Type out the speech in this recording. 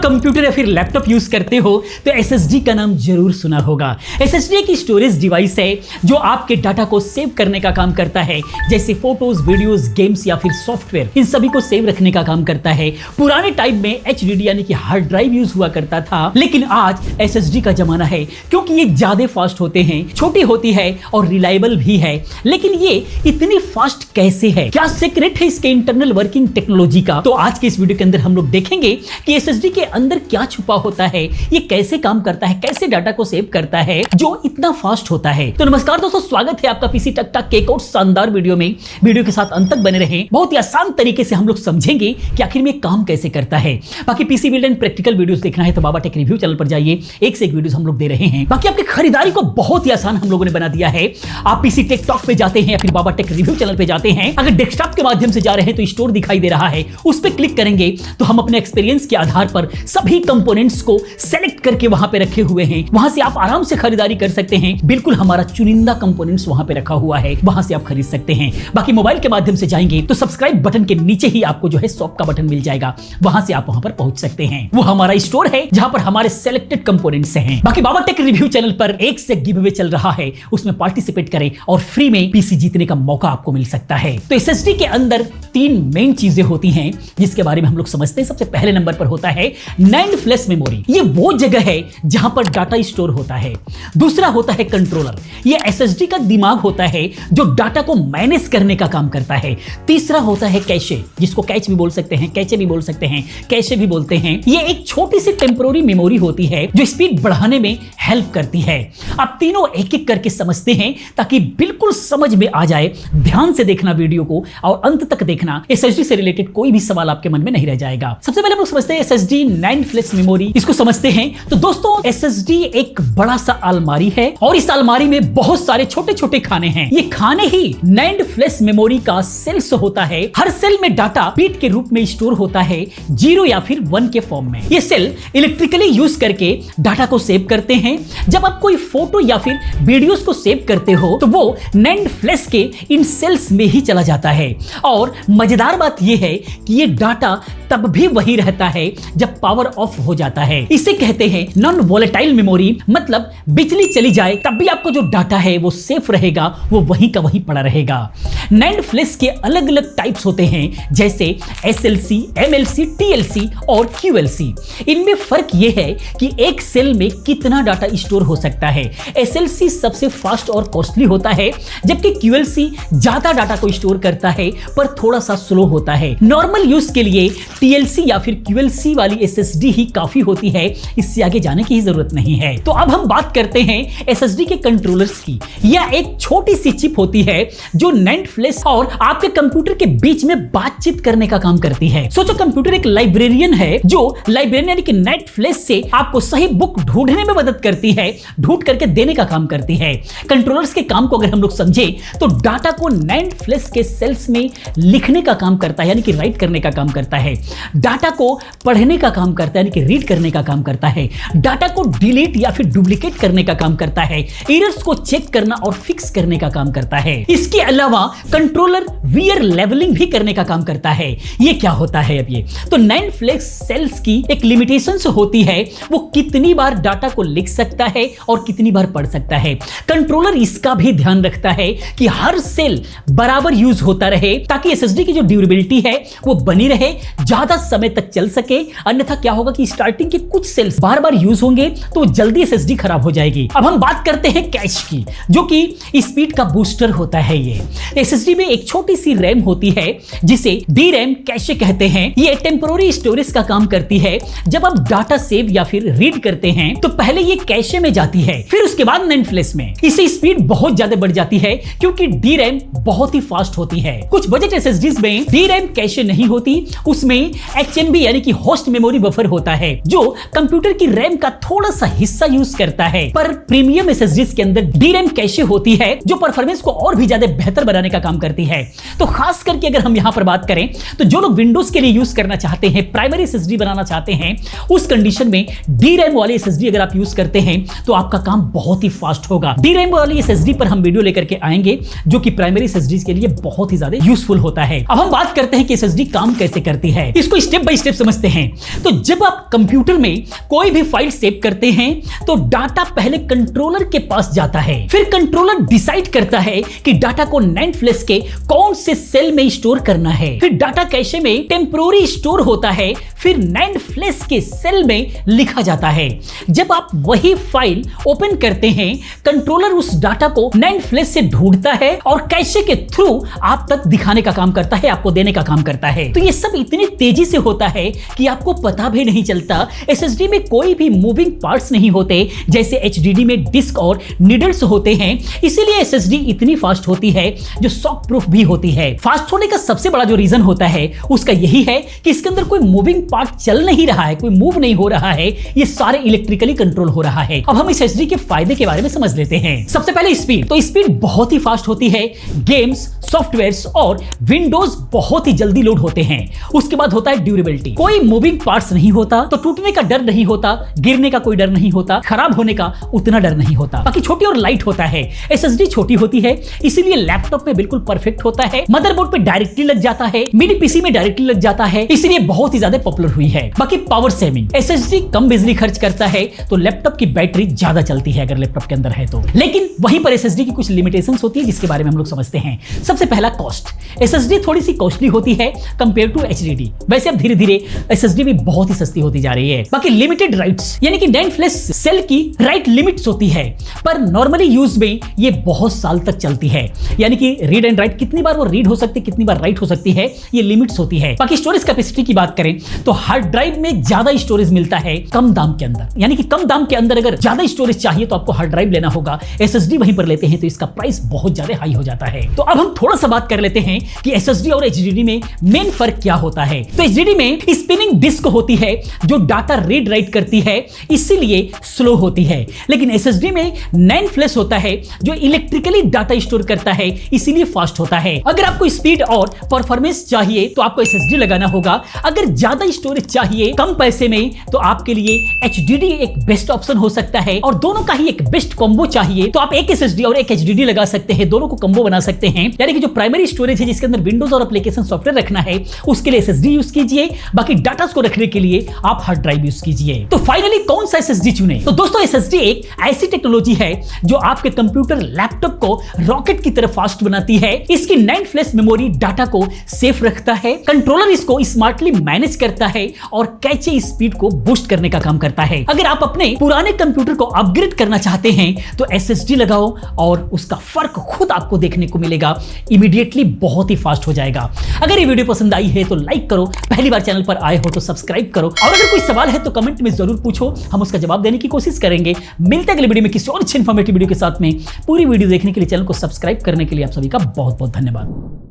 Computer या फिर laptop use करते हो तो एसएसडी का नाम जरूर सुना होगा। एसएसडी एक स्टोरेज डिवाइस है जो आपके डाटा को सेव करने का काम करता है, जैसे फोटोज, वीडियोस, गेम्स या फिर सॉफ्टवेयर, इन सभी को सेव रखने का काम करता है। पुराने टाइम में एचडीडी यानी कि हार्ड ड्राइव यूज हुआ करता था, लेकिन आज एसएसडी का जमाना है क्योंकि ये ज्यादा फास्ट होते हैं, छोटी होती है और रिलायबल भी है। लेकिन ये इतनी फास्ट कैसे है? क्या सीक्रेट है इसके इंटरनल वर्किंग टेक्नोलॉजी का? तो आज के इस वीडियो के अंदर हम लोग देखेंगे कि एसएसडी के अंदर क्या छुपा होता है, ये कैसे काम करता है, कैसे डाटा को सेव करता है जो इतना फास्ट होता है। तो नमस्कार दोस्तों, स्वागत है आपका पीसी टक टक के एक और शानदार वीडियो में। वीडियो के साथ अंत तक बने रहें। बहुत ही आसान तरीके से हम लोग समझेंगे कि आखिर में काम कैसे करता है। बाकी PC build and practical videos देखना है तो बाबा टेक रिव्यू चैनल पर जाइए, एक से एक वीडियोस हम लोग दे रहे हैं। बाकी आपकी खरीदारी को बहुत ही आसान हम लोगों ने बना दिया है। आप पीसी टेक टॉक पे जाते हैं या फिर बाबा टेक रिव्यू चैनल पे जाते हैं, अगर डेस्कटॉप के माध्यम से जा रहे हैं तो स्टोर दिखाई दे रहा है, उस पर क्लिक करेंगे तो हम अपने एक्सपीरियंस के आधार पर सभी कंपोनेंट्स को सेलेक्ट करके वहां पे रखे हुए हैं। वहां से आप आराम से खरीदारी कर सकते हैं। बिल्कुल हमारा चुनिंदा कंपोनेंट्स वहां पे रखा हुआ है, वहां से आप खरीद सकते हैं। बाकी मोबाइल के माध्यम से जाएंगे तो सब्सक्राइब बटन के नीचे ही आपको जो है शॉप का बटन मिल जाएगा, वहां से आप वहां पर पहुंच सकते हैं। वो हमारा स्टोर है जहां पर हमारे सेलेक्टेड कंपोनेंट्स हैं। बाकी बाबा टेक रिव्यू चैनल पर एक से गिव अवे चल रहा है, उसमें पार्टिसिपेट करें और फ्री में पीसी जीतने का मौका आपको मिल सकता है। तो एसएसडी के अंदर तीन मेन चीजें होती हैं जिसके बारे में हम लोग समझते हैं। सबसे पहले नंबर पर होता है नैंड फ्लैश मेमोरी। ये वो जगह है जहां पर डाटा स्टोर होता है। दूसरा होता है कंट्रोलर। ये एसएसडी का दिमाग होता है जो डाटा को मैनेज करने का काम करता है। तीसरा होता है कैशे, जिसको कैच भी बोल सकते हैं, कैचे भी बोल सकते हैं, कैशे भी बोलते हैं। ये एक छोटी सी टेम्पोररी मेमोरी होती है जो स्पीड बढ़ाने में हेल्प करती है। आप तीनों एक एक करके समझते हैं ताकि बिल्कुल समझ में आ जाए। ध्यान से देखना वीडियो को और अंत तक देखना, एसएसडी से रिलेटेड कोई भी सवाल आपके मन में नहीं रह जाएगा। सबसे पहले हम लोग समझते हैं एसएसडी नैंड फ्लैश मेमोरी। इसको समझते हैं तो दोस्तों एसएसडी एक बड़ा सा अलमारी है और इस अलमारी में बहुत सारे छोटे छोटे खाने हैं। ये खाने ही नैंड फ्लैश मेमोरी का सेल्स होता है। हर सेल में डाटा बीट के रूप में स्टोर होता है, 0 या फिर 1 के फॉर्म में। ये सेल इलेक्ट्रिकली यूज करके डाटा को सेव करते हैं। जब आप कोई फोटो या फिर वीडियोस को सेव करते हो तो वो नैंड फ्लैश के इन सेल्स में ही चला जाता है। और मजेदार बात यह है कि ये डाटा तब भी वही रहता है जब पावर ऑफ हो जाता है। इसे कहते हैं नॉन वोलेटाइल मेमोरी, मतलब बिजली चली जाए तब भी आपको जो डाटा है वो सेफ रहेगा, वो वहीं का वहीं पड़ा रहेगा। नैंड फ्लैश के अलग अलग टाइप्स होते हैं जैसे एसएलसी, एमएलसी, टीएलसी और क्यूएलसी। इनमें फर्क यह है कि एक सेल में कितना डाटा स्टोर हो सकता है। एसएलसी सबसे फास्ट और कॉस्टली होता है, जबकि क्यूएलसी ज्यादा डाटा को स्टोर करता है पर थोड़ा सा स्लो होता है। नॉर्मल यूज के लिए टीएलसी या फिर क्यूएलसी वाली एसएसडी ही काफी होती है, इससे आगे जाने की जरूरत नहीं है। तो अब हम बात करते हैं एसएसडी के कंट्रोलर्स की। यह एक छोटी सी चिप होती है जो नैंड फ्लैश और आपके कंप्यूटर के बीच में बातचीत करने का काम करती है। सोचो कंप्यूटर एक लाइब्रेरियन है जो लाइब्रेरियन यानी कि नैंड फ्लैश से आपको सही बुक ढूंढने में मदद करती है, ढूंढ करके देने का काम करती है। कंट्रोलर्स के काम को अगर हम लोग समझे तो डाटा को नैंड फ्लैश के सेल्स में लिखने का काम करता है, यानी कि राइट करने का काम करता है। डाटा को पढ़ने का काम करता है, यानी कि रीड करने का काम करता है। डाटा को डिलीट या फिर डुप्लीकेट करने का काम करता है। एरर्स को चेक करना और फिक्स करने का काम करता है। इसके अलावा कंट्रोलर वीयर लेवलिंग भी करने का काम करता है। ये क्या होता है अब ये? तो नैंड फ्लैश सेल्स की एक लिमिटेशंस होती है, वो कितनी बार डाटा को लिख सकता है और कितनी बार पढ़ सकता है। कंट्रोलर इसका भी ध्यान रखता है कि हर सेल बराबर यूज होता रहे ताकि एसएसडी की जो ड्यूरेबिलिटी है वो बनी रहे, ज्यादा समय तक चल सके। अन्यथा क्या होगा कि स्टार्टिंग के कुछ सेल्स बार बार यूज होंगे तो जल्दी एसएसडी खराब हो जाएगी। अब हम बात करते हैं कैश की, जो कि स्पीड का बूस्टर होता है। ये एसएसडी में एक छोटी सी रैम होती है जिसे डी रैम कैशे कहते हैं। ये टेम्पोररी स्टोरेज का काम करती है। जब आप डाटा सेव या फिर रीड करते हैं तो पहले ये कैशे में जाती है, फिर उसके बाद नैंड फ्लैश में। इससे स्पीड बहुत ज्यादा बढ़ जाती है क्योंकि डी रैम बहुत ही फास्ट होती है। कुछ बजट एसएसडीज में डी रैम कैशे नहीं होती, उसमें एचएमबी यानी कि होस्ट मेमोरी बफर होता है जो कंप्यूटर की रैम का थोड़ा सा हिस्सा यूज करता है। पर प्रीमियम एसएसडीज के अंदर डी रैम कैशे होती है जो परफॉर्मेंस को और भी ज्यादा बेहतर बनाने का काम करती है। तो खास करके अगर हम यहां पर बात करें तो जो लोग विंडोज के लिए यूज करना चाहते हैं, प्राइमरी एसएसडी बनाना चाहते हैं, उस कंडीशन में डी रैम वाली एसएसडी अगर आप यूज करते हैं तो आपका काम बहुत ही फास्ट होगा। डी रैम वाली एसएसडी पर हम वीडियो लेकर के आएंगे जो कि प्राइमरी एसएसडी के लिए बहुत ही ज्यादा यूजफुल होता है। अब हम बात करते हैं कि एसएसडी काम कैसे करती है, इसको स्टेप बाय स्टेप समझते हैं। तो जब आप कंप्यूटर में कोई भी फाइल सेव करते हैं तो डाटा पहले कंट्रोलर के पास जाता है, फिर कंट्रोलर डिसाइड करता है कि डाटा को नैंड फ्लैश के कौन से सेल में स्टोर करना है, फिर डाटा कैशे में टेम्पोररी स्टोर होता है, फिर नैंड फ्लैश के सेल में लिखा जाता है। जब आप वही फाइल ओपन करते हैं, कंट्रोलर उस डाटा को नैंड फ्लैश से ढूंढता है और कैशे के थ्रू आप तक दिखाने का काम करता है, आपको देने का काम करता है। तो ये सब इतनी तेजी से होता है कि आपको पता भी नहीं चलता। एसएसडी में कोई भी मूविंग पार्ट्स नहीं होते जैसे एचडीडी में डिस्क और नीडल्स होते हैं, इसीलिए एसएसडी इतनी फास्ट होती है जो शॉक प्रूफ भी होती है। फास्ट होने का सबसे बड़ा जो रीजन होता है उसका यही है कि इसके अंदर कोई मूविंग पार्ट चल नहीं रहा है, कोई मूव नहीं हो रहा है, ये सारे इलेक्ट्रिकली कंट्रोल हो रहा है। अब हम इस एसएसडी के फायदे के बारे में समझ लेते हैं। सबसे पहले स्पीड, तो स्पीड बहुत ही फास्ट होती है, गेम्स, सॉफ्टवेयर्स और विंडोज बहुत ही जल्दी लोड होते हैं। उसके बाद होता है ड्यूरेबिलिटी, कोई मूविंग पार्ट्स नहीं होता तो टूटने का डर नहीं होता, गिरने का कोई डर नहीं होता, खराब होने का उतना डर नहीं होता। बाकी छोटी और लाइट होता है, एसएसडी छोटी होती है इसीलिए लैपटॉप में बिल्कुल परफेक्ट होता है, मदरबोर्ड पे डायरेक्टली लग जाता है, मिनी पीसी में डायरेक्टली लग जाता है, इसीलिए बहुत ही ज्यादा पॉपुलर हुई है। बाकी पावर सेविंग, एसएसडी कम बिजली खर्च करता है तो लैपटॉप की बैटरी ज्यादा चलती है अगर लैपटॉप के अंदर है तो, लेकिन वहीं पर एसएसडी की कुछ लिमिटेशंस होती है जिसके बारे में हम लोग समझते हैं। सबसे पहला कॉस्ट, एसएसडी थोड़ी सी कॉस्टली होती है कंपेयर टू एचडीडी, वैसे अब धीरे धीरे एसएसडी भी बहुत ही सस्ती होती जा रही है। बाकी लिमिटेड राइट्स, यानी कि नैंड फ्लैश सेल की राइट लिमिट्स होती है, पर नॉर्मली यूज में ये बहुत साल तक चलती है, यानी कि रीड एंड राइट कितनी बार वो रीड हो सकती है, कितनी बार राइट हो सकती है, ये लिमिट्स होती है। बाकी स्टोरेज कैपेसिटी की बात करें तो हार्ड ड्राइव में ज्यादा स्टोरेज मिलता है कम दाम के अंदर, यानी कि कम दाम के अंदर अगर ज्यादा स्टोरेज चाहिए तो आपको हार्ड ड्राइव लेना होगा, एसएसडी वहीं पर लेते हैं तो इसका प्राइस बहुत ज्यादा हाई हो जाता है। तो अब हम थोड़ा सा बात कर लेते हैं कि एसएसडी और एचडीडी में मेन फर्क क्या होता है। तो एचडीडी में स्पिनिंग डिस्क होती है जो डाटा रीड राइट करती है, इसीलिए स्लो होती है, लेकिन एसएसडी में नैंड फ्लैश होता है जो इलेक्ट्रिकली डाटा स्टोर करता है, इसीलिए फास्ट होता है। अगर आपको स्पीड और परफॉर्मेंस चाहिए तो आपको एसएसडी लगाना होगा, अगर ज्यादा स्टोरेज चाहिए कम पैसे में तो आपके लिए एचडीडी एक बेस्ट ऑप्शन हो सकता है, और दोनों का ही एक बेस्ट कॉम्बो चाहिए तो आप एक एसएसडी और एक एचडीडी लगा सकते हैं, दोनों को कॉम्बो बना सकते हैं। यानी कि जो प्राइमरी स्टोरेज है जिसके अंदर विंडोज और एप्लीकेशन सॉफ्टवेयर रखना है उसके लिए एसएसडी यूज कीजिए, बाकी डाटा को रखने के लिए आप हार्ड ड्राइव यूज कीजिए। तो फाइनली कौन सा एसएसडी चुने? तो दोस्तों एसएसडी एक ऐसी टेक्नोलॉजी है जो आपके कंप्यूटर लैपटॉप को रॉकेट की तरह फास्ट बनाती है। इसकी नैंड फ्लैश मेमोरी डाटा को सेफ रखता है, कंट्रोलर इसको स्मार्टली मैनेज करता है और कैचे स्पीड को बूस्ट करने का काम करता है। अगर आप अपने पुराने कंप्यूटर को अपग्रेड करना चाहते हैं तो एसएसडी लगाओ और उसका फर्क खुद आपको देखने को मिलेगा, इमीडिएटली बहुत ही फास्ट हो जाएगा। अगर ये वीडियो पसंद आई है तो लाइक करो, पहली बार चैनल पर आए हो तो सब्सक्राइब करो, और अगर कोई सवाल है तो कमेंट में जरूर पूछो, हम उसका जवाब देने की कोशिश करेंगे। मिलते हैं अगले वीडियो में किसी और अच्छी इंफॉर्मेटिव वीडियो के साथ में। पूरी वीडियो देखने के लिए, चैनल को सब्सक्राइब करने के लिए आप सभी का बहुत बहुत धन्यवाद।